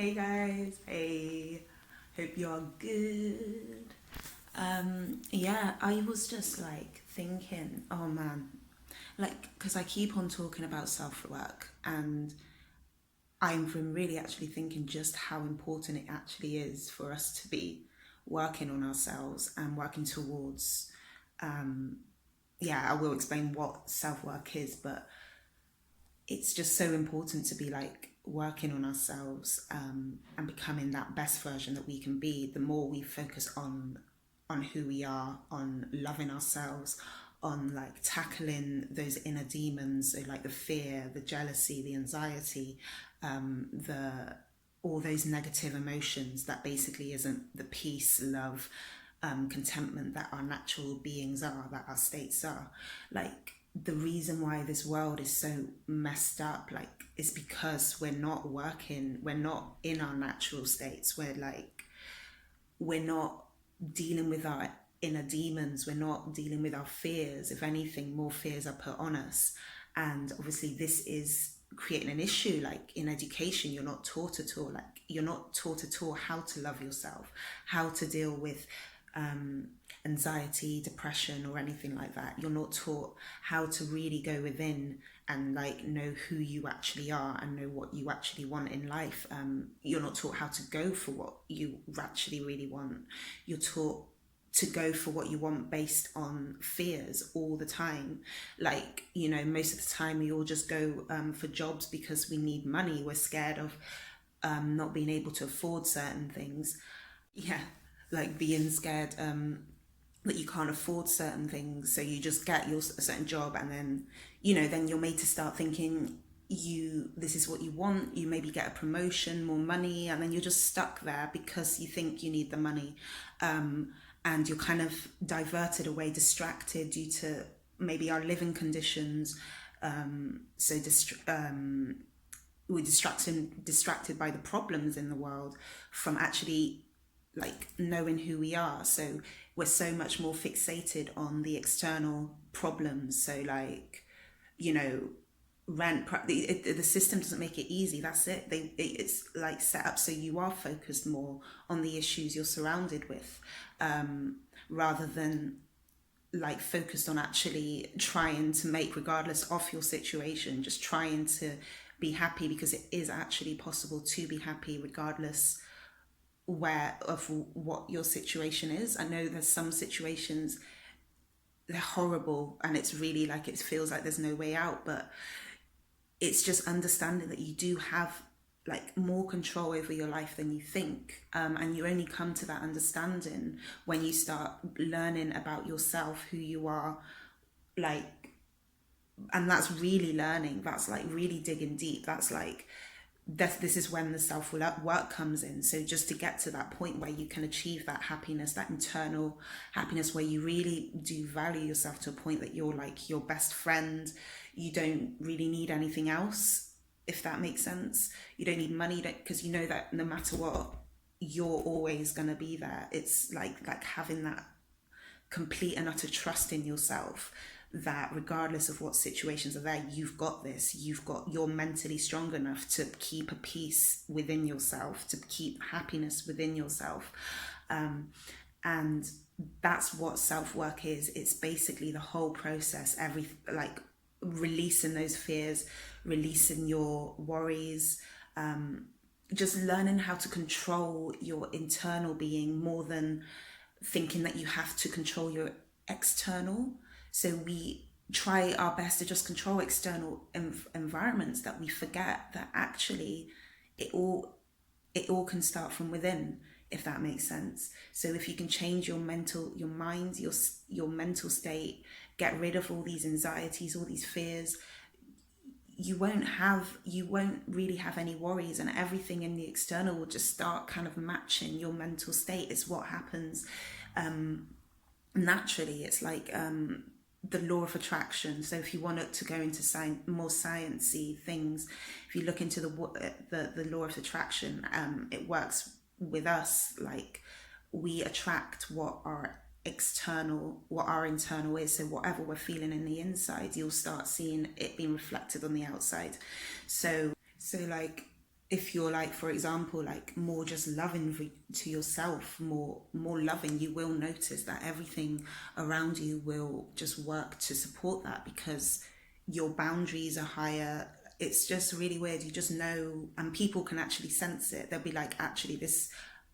Hey guys, hey, hope you're good. Yeah, I was just like thinking, oh man, like, because I keep on talking about self work, and I've been really actually thinking just how important it actually is for us to be working on ourselves and working towards, yeah, I will explain what self work is, but it's just so important to be like working on ourselves and becoming that best version that we can be. The more we focus on who we are, on loving ourselves, on like tackling those inner demons, so like the fear, the jealousy, the anxiety, the all those negative emotions that basically isn't the peace, love, contentment that our natural beings are, that our states are. Like the reason why this world is so messed up, like, is because we're not working, we're not in our natural states. We're not dealing with our inner demons, we're not dealing with our fears. If anything, more fears are put on us. And obviously this is creating an issue. Like in education, you're not taught at all, like you're not taught at all how to love yourself, how to deal with anxiety, depression, or anything like that. You're not taught how to really go within and like know who you actually are and know what you actually want in life. You're not taught how to go for what you actually really want. You're taught to go for what you want based on fears all the time. Like, you know, most of the time we all just go for jobs because we need money. We're scared of not being able to afford certain things. Yeah, like being scared that you can't afford certain things, so you just get your a certain job, and then then you're made to start thinking this is what you want. You maybe get a promotion, more money, and then you're just stuck there because you think you need the money, and you're kind of diverted away, distracted due to maybe our living conditions. We're distracted by the problems in the world from actually like knowing who we are. So we're so much more fixated on the external problems. So like, you know, the system doesn't make it easy. That's it. It's like set up so you are focused more on the issues you're surrounded with, rather than like focused on actually trying to make, regardless of your situation, just trying to be happy, because it is actually possible to be happy regardless where of what your situation is. I know there's some situations, they're horrible and it's really like it feels like there's no way out, but it's just understanding that you do have like more control over your life than you think, and you only come to that understanding when you start learning about yourself, who you are, like, and that's really learning, that's like really digging deep. That's like this is when the self work comes in. So just to get to that point where you can achieve that happiness, that internal happiness, where you really do value yourself to a point that you're like your best friend. You don't really need anything else, if that makes sense. You don't need money, because you know that no matter what, you're always going to be there. It's like having that complete and utter trust in yourself, that regardless of what situations are there, you've got this. You're mentally strong enough to keep a peace within yourself, to keep happiness within yourself. And that's what self-work is. It's basically the whole process, every like releasing those fears, releasing your worries, just learning how to control your internal being more than thinking that you have to control your external. So we try our best to just control external environments, that we forget that actually it all can start from within, if that makes sense. So if you can change your mind, your mental state, get rid of all these anxieties, all these fears, you won't really have any worries, and everything in the external will just start kind of matching your mental state. It's what happens naturally. It's like the law of attraction. So if you want to go into more sciencey things, if you look into the law of attraction, it works with us. Like we attract what our internal is. So whatever we're feeling in the inside, you'll start seeing it being reflected on the outside. So like if you're like, for example, like more just loving to yourself, more loving, you will notice that everything around you will just work to support that, because your boundaries are higher. It's just really weird. You just know, and people can actually sense it. They'll be like, actually, this,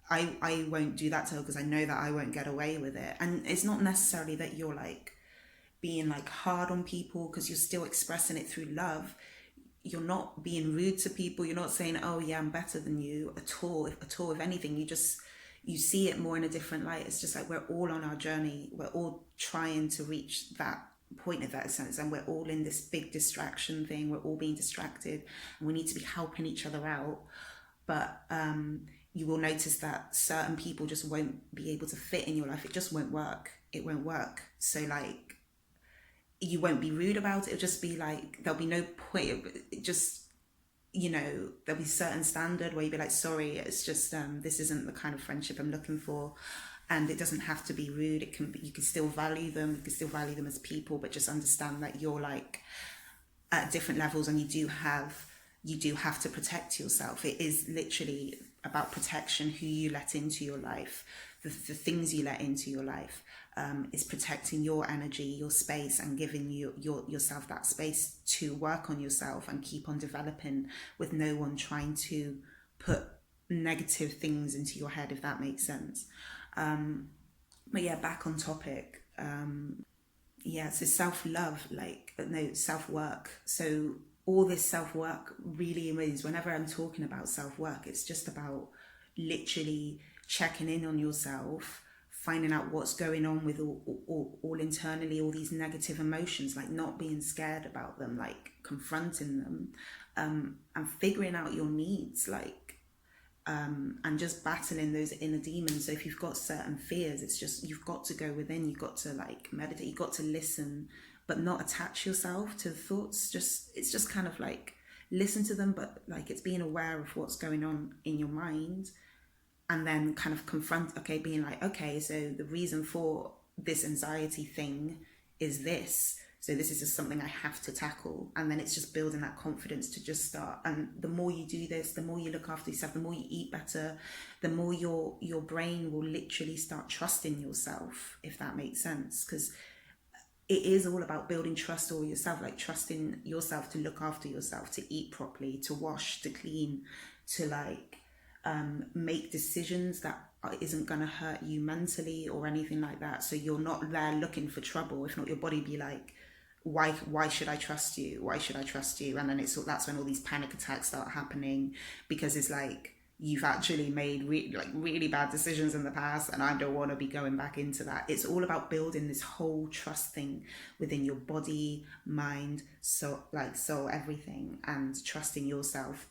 I won't do that to her because I know that I won't get away with it. And it's not necessarily that you're like being like hard on people, because you're still expressing it through love. You're not being rude to people. You're not saying, oh yeah, I'm better than you at all. If anything, you see it more in a different light. It's just like we're all on our journey. We're all trying to reach that point, of that sense, and we're all in this big distraction thing. We're all being distracted, and we need to be helping each other out. But you will notice that certain people just won't be able to fit in your life. It just won't work. It won't work. So like, you won't be rude about it. It'll just be like, there'll be no point. It just, there'll be certain standard where you'll be like, sorry, it's just this isn't the kind of friendship I'm looking for. And it doesn't have to be rude. It can be, you can still value them. You can still value them as people, but just understand that you're like at different levels, and you do have to protect yourself. It is literally about protection. Who you let into your life, the things you let into your life, is protecting your energy, your space, and giving yourself that space to work on yourself and keep on developing, with no one trying to put negative things into your head, if that makes sense. But yeah, back on topic. So self-love, self-work. So all this self-work really is, whenever I'm talking about self-work, it's just about literally checking in on yourself, finding out what's going on with all internally, all these negative emotions, like not being scared about them, like confronting them, and figuring out your needs, and just battling those inner demons. So if you've got certain fears, it's just, you've got to go within, you've got to like meditate, you've got to listen, but not attach yourself to the thoughts. It's just kind of like listen to them, but like it's being aware of what's going on in your mind, and then kind of confront, okay, being like, okay, so the reason for this anxiety thing is this. So this is just something I have to tackle. And then it's just building that confidence to just start. And the more you do this, the more you look after yourself, the more you eat better, the more your brain will literally start trusting yourself, if that makes sense. Because it is all about building trust over yourself, like trusting yourself to look after yourself, to eat properly, to wash, to clean, to like make decisions that isn't going to hurt you mentally or anything like that. So you're not there looking for trouble. If not, your body be like, why should I trust you? Why should I trust you? And then that's when all these panic attacks start happening, because it's like, you've actually made really bad decisions in the past, and I don't want to be going back into that. It's all about building this whole trust thing within your body, mind, soul, everything, and trusting yourself,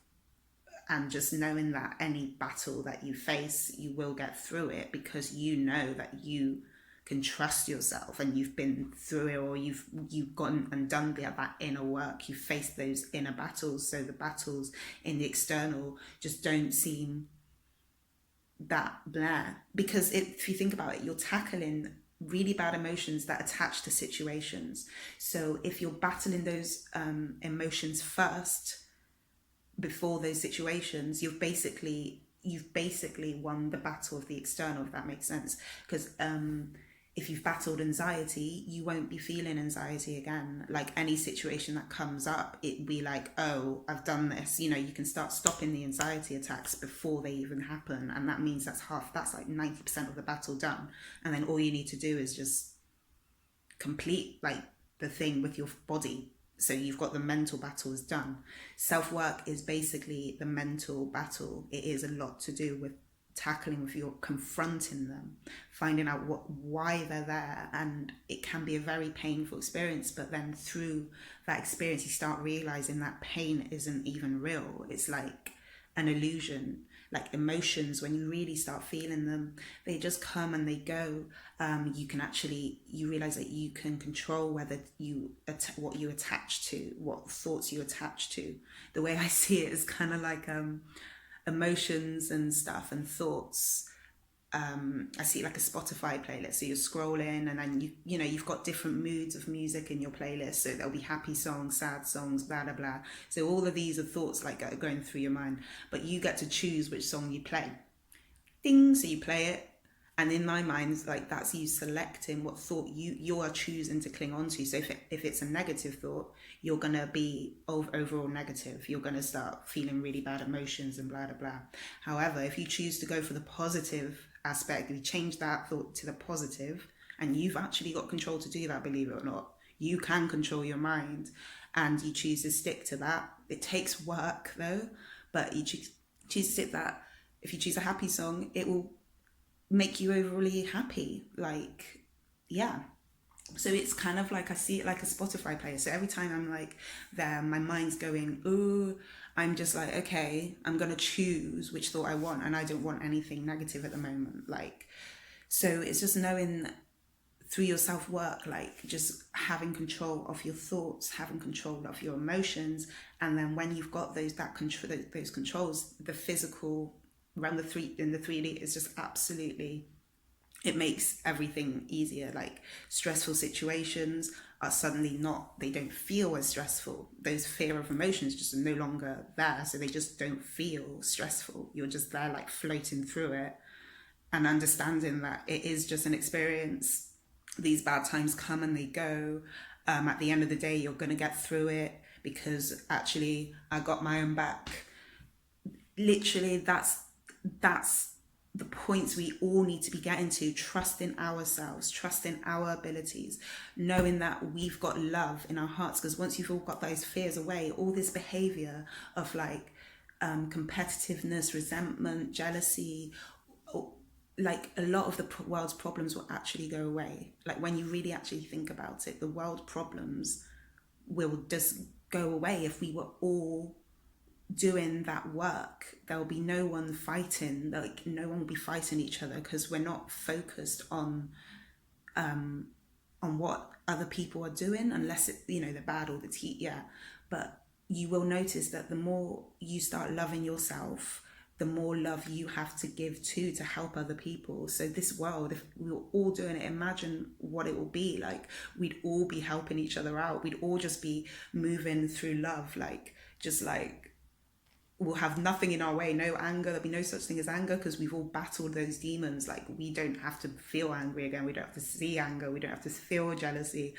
and just knowing that any battle that you face, you will get through it, because you know that you can trust yourself, and you've been through it, or you've gone and done that inner work. You faced those inner battles, so the battles in the external just don't seem that blah. Because if you think about it, you're tackling really bad emotions that attach to situations. So if you're battling those emotions first before those situations, you've basically won the battle of the external, if that makes sense. Because if you've battled anxiety, you won't be feeling anxiety again. Like any situation that comes up, it'd be like, oh, I've done this. You can start stopping the anxiety attacks before they even happen. And that means that's like 90% of the battle done. And then all you need to do is just complete like the thing with your body. So you've got the mental battle is done. Self-work is basically the mental battle. It is a lot to do with tackling, with your confronting them, finding out why they're there. And it can be a very painful experience, but then through that experience you start realizing that pain isn't even real. It's like an illusion. Like emotions, when you really start feeling them, they just come and they go. You realize that you can control whether what you attach to, what thoughts you attach to. The way I see it is kind of like emotions and stuff and thoughts I see like a Spotify playlist. So you're scrolling, and then you know you've got different moods of music in your playlist. So there'll be happy songs, sad songs, blah blah blah. So all of these are thoughts like going through your mind, but you get to choose which song you play. Ding, so you play it, and in my mind, like that's you selecting what thought you are choosing to cling on to. So if it's a negative thought, you're gonna be overall negative. You're gonna start feeling really bad emotions and blah blah blah. However, if you choose to go for the positive aspect, if you change that thought to the positive, and you've actually got control to do that, believe it or not, you can control your mind, and you choose to stick to that. It takes work though, but you choose to stick that. If you choose a happy song, it will make you overly happy. Like, yeah. So it's kind of like I see it like a Spotify player. So every time I'm like there, my mind's going, ooh, I'm just like, okay, I'm going to choose which thought I want. And I don't want anything negative at the moment. Like, so it's just knowing through your self-work, like just having control of your thoughts, having control of your emotions. And then when you've got those controls, the physical around the 3D is just absolutely, it makes everything easier. Like stressful situations are suddenly not, they don't feel as stressful. Those fear of emotions just are no longer there, so they just don't feel stressful. You're just there like floating through it and understanding that it is just an experience. These bad times come and they go. At the end of the day, you're going to get through it, because actually I got my own back. Literally, that's the points we all need to be getting to. Trusting ourselves, trusting our abilities, knowing that we've got love in our hearts. Because once you've all got those fears away, all this behavior of like competitiveness, resentment, jealousy, like a lot of the world's problems will actually go away. Like when you really actually think about it, the world problems will just go away if we were all doing that work. There'll be no one fighting, like no one will be fighting each other, because we're not focused on what other people are doing, unless it, you know, the bad or the yeah. But you will notice that the more you start loving yourself, the more love you have to give to help other people. So this world, if we were all doing it, imagine what it will be like. We'd all be helping each other out. We'd all just be moving through love, like just like we'll have nothing in our way, no anger. There'll be no such thing as anger, because we've all battled those demons. Like we don't have to feel angry again. We don't have to see anger. We don't have to feel jealousy.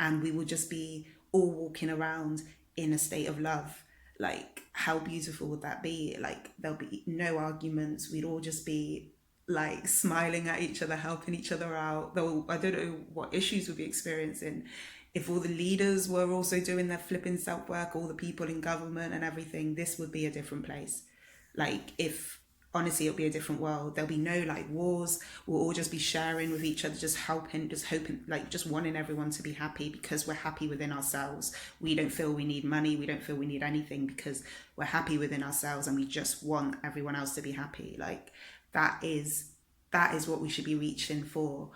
And we will just be all walking around in a state of love. Like how beautiful would that be? Like there'll be no arguments. We'd all just be like smiling at each other, helping each other out. Though I don't know what issues we'll be experiencing. If all the leaders were also doing their flipping self-work, all the people in government and everything, this would be a different place. Like if, honestly, it'll be a different world. There'll be no like wars. We'll all just be sharing with each other, just helping, just hoping, like just wanting everyone to be happy, because we're happy within ourselves. We don't feel we need money. We don't feel we need anything, because we're happy within ourselves, and we just want everyone else to be happy. Like that is what we should be reaching for.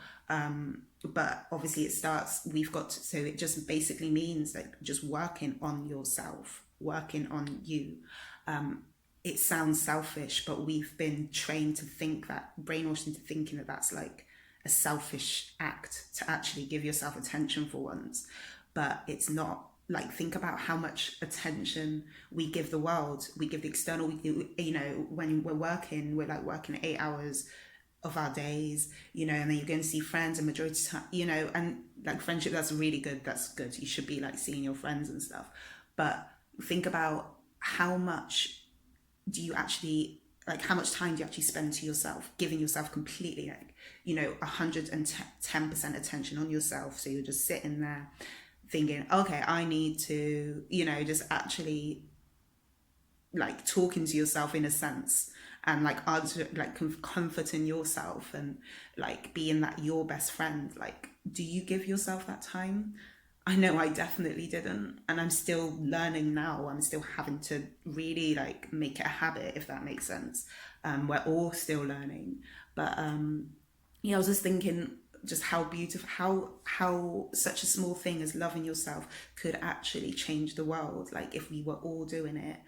But obviously it starts, so it just basically means like just working on yourself, working on you. It sounds selfish, but we've been trained to think that, brainwashed into thinking that that's like a selfish act, to actually give yourself attention for once. But it's not. Like think about how much attention we give the world, we give the external, you know, when we're like working 8 hours of our days, you know, and then you're going to see friends, and majority of the time, you know, and like friendship, that's really good. That's good. You should be like seeing your friends and stuff. But think about how much do you actually, like how much time do you actually spend to yourself, giving yourself completely, like, you know, 110% attention on yourself. So you're just sitting there thinking, okay, I need to, you know, just actually like talking to yourself in a sense, and like comforting yourself, and like being that your best friend. Like, do you give yourself that time? I know I definitely didn't, and I'm still learning now. I'm still having to really like make it a habit, if that makes sense. We're all still learning, but yeah, I was just thinking just how beautiful, how such a small thing as loving yourself could actually change the world. Like if we were all doing it,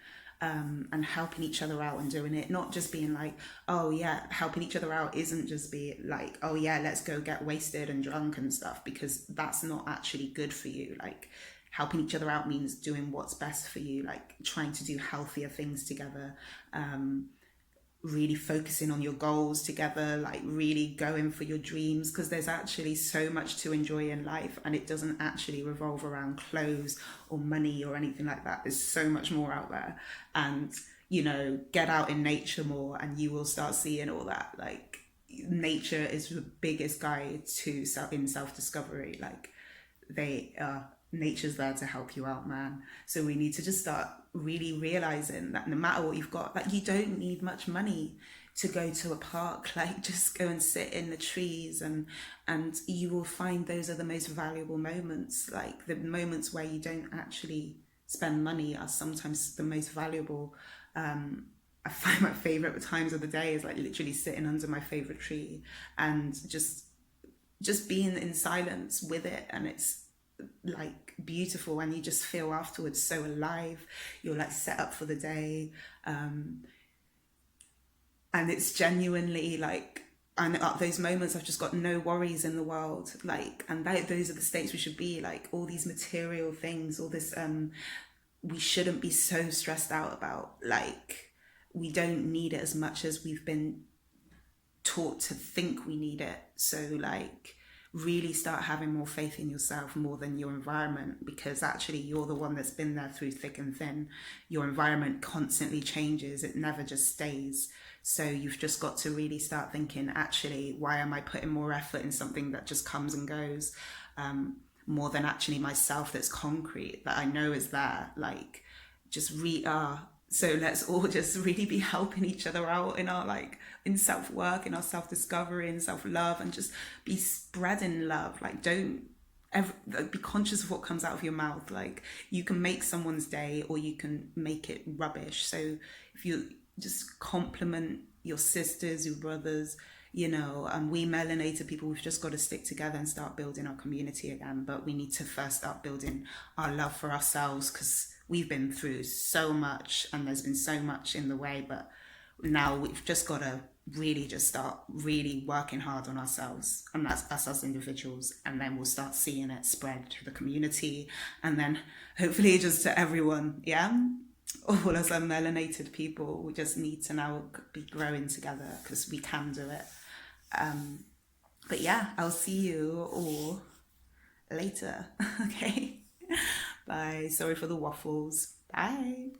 and helping each other out and doing it, not just being like, oh yeah, helping each other out isn't just be like, oh yeah, let's go get wasted and drunk and stuff, because that's not actually good for you. Like, helping each other out means doing what's best for you, like trying to do healthier things together, really focusing on your goals together, like really going for your dreams, because there's actually so much to enjoy in life, and it doesn't actually revolve around clothes or money or anything like that. There's so much more out there. And get out in nature more and you will start seeing all that. Like, nature is the biggest guide to self-discovery. Like, nature's there to help you out, man. So we need to just start really realizing that no matter what you've got, like, you don't need much money to go to a park. Like, just go and sit in the trees, and you will find those are the most valuable moments. Like, the moments where you don't actually spend money are sometimes the most valuable. I find my favorite times of the day is like literally sitting under my favorite tree and just being in silence with it, and it's like beautiful, and you just feel afterwards so alive. You're like set up for the day, and it's genuinely like, and at those moments I've just got no worries in the world, like, and those are the states we should be. Like, all these material things, all this, we shouldn't be so stressed out about. Like, we don't need it as much as we've been taught to think we need it. So like, really start having more faith in yourself more than your environment, because actually you're the one that's been there through thick and thin. Your environment constantly changes, it never just stays. So you've just got to really start thinking, actually, why am I putting more effort in something that just comes and goes, more than actually myself that's concrete, that I know is there. Like, just so let's all just really be helping each other out in our, like, in self-work, in our self-discovery and self-love, and just be spreading love. Like, don't ever, like, be conscious of what comes out of your mouth. Like, you can make someone's day or you can make it rubbish. So if you just compliment your sisters, your brothers, and we melanated people, we've just got to stick together and start building our community again. But we need to first start building our love for ourselves, because we've been through so much and there's been so much in the way. But now we've just got to really just start really working hard on ourselves, and that's us as individuals, and then we'll start seeing it spread to the community, and then hopefully just to everyone. All as melanated people, we just need to now be growing together, because we can do it. But yeah, I'll see you all later. Okay, bye. Sorry for the waffles. Bye.